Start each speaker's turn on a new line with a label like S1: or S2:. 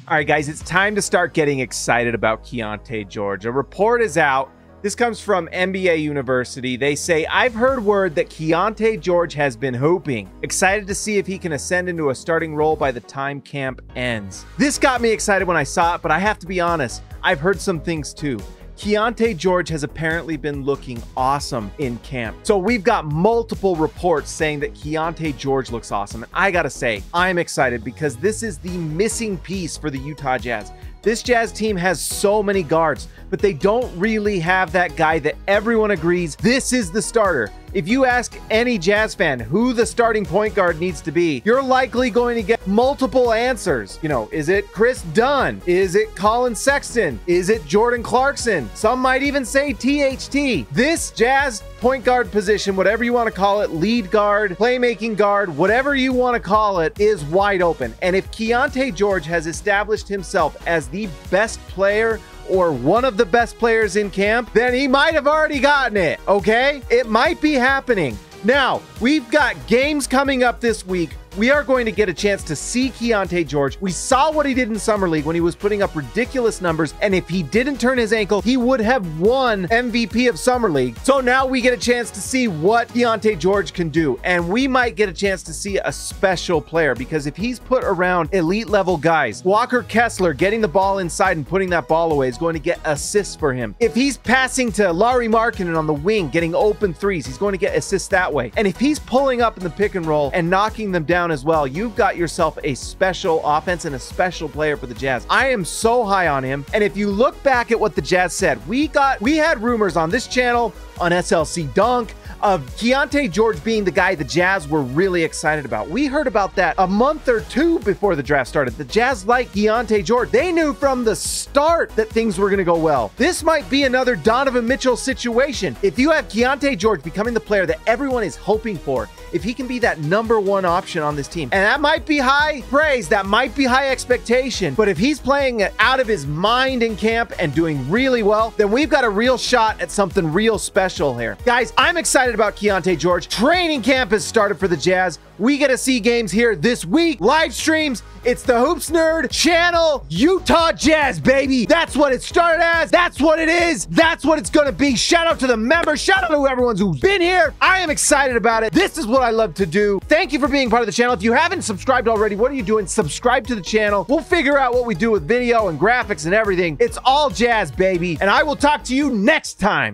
S1: All right, guys, it's time to start getting excited about Keyonte George. A report is out. This comes from NBA University. They say, I've heard word that Keyonte George has been hooping. Excited to see if he can ascend into a starting role by the time camp ends. This got me excited when I saw it, but I have to be honest, I've heard some things too. Keyonte George has apparently been looking awesome in camp. So we've got multiple reports saying that Keyonte George looks awesome. And I gotta say, I'm excited because this is the missing piece for the Utah Jazz. This Jazz team has so many guards, but they don't really have that guy that everyone agrees this is the starter. If you ask any Jazz fan who the starting point guard needs to be, you're likely going to get multiple answers. You know, is it Chris Dunn? Is it Colin Sexton? Is it Jordan Clarkson? Some might even say THT. This Jazz point guard position, whatever you want to call it, lead guard, playmaking guard, whatever you want to call it, is wide open. And if Keyonte George has established himself as the best player or one of the best players in camp, then he might have already gotten it, okay? It might be happening. Now, we've got games coming up this week. We are going to get a chance to see Keyonte George. We saw what he did in Summer League when he was putting up ridiculous numbers, and if he didn't turn his ankle, he would have won MVP of Summer League. So now we get a chance to see what Keyonte George can do, and we might get a chance to see a special player, because if he's put around elite level guys, Walker Kessler getting the ball inside and putting that ball away is going to get assists for him. If he's passing to Lauri Markkanen on the wing, getting open threes, he's going to get assists that way. And if he's pulling up in the pick and roll and knocking them down as well, you've got yourself a special offense and a special player for the Jazz. I am so high on him. And if you look back at what the Jazz said, we had rumors on this channel, on SLC Dunk, of Keyonte George being the guy the Jazz were really excited about. We heard about that a month or two before the draft started. The Jazz liked Keyonte George. They knew from the start that things were going to go well. This might be another Donovan Mitchell situation. If you have Keyonte George becoming the player that everyone is hoping for, if he can be that #1 option on this team, and that might be high praise, that might be high expectation, but if he's playing out of his mind in camp and doing really well, then we've got a real shot at something real special here. Guys, I'm excited about Keyonte George. Training camp has started for the Jazz. We get to see games here this week, live streams. It's the Hoops Nerd channel, Utah Jazz, baby. That's what it started as. That's what it is. That's what it's going to be. Shout out to the members. Shout out to everyone who's been here. I am excited about it. This is what I love to do. Thank you for being part of the channel. If you haven't subscribed already, what are you doing? Subscribe to the channel. We'll figure out what we do with video and graphics and everything. It's all Jazz, baby. And I will talk to you next time.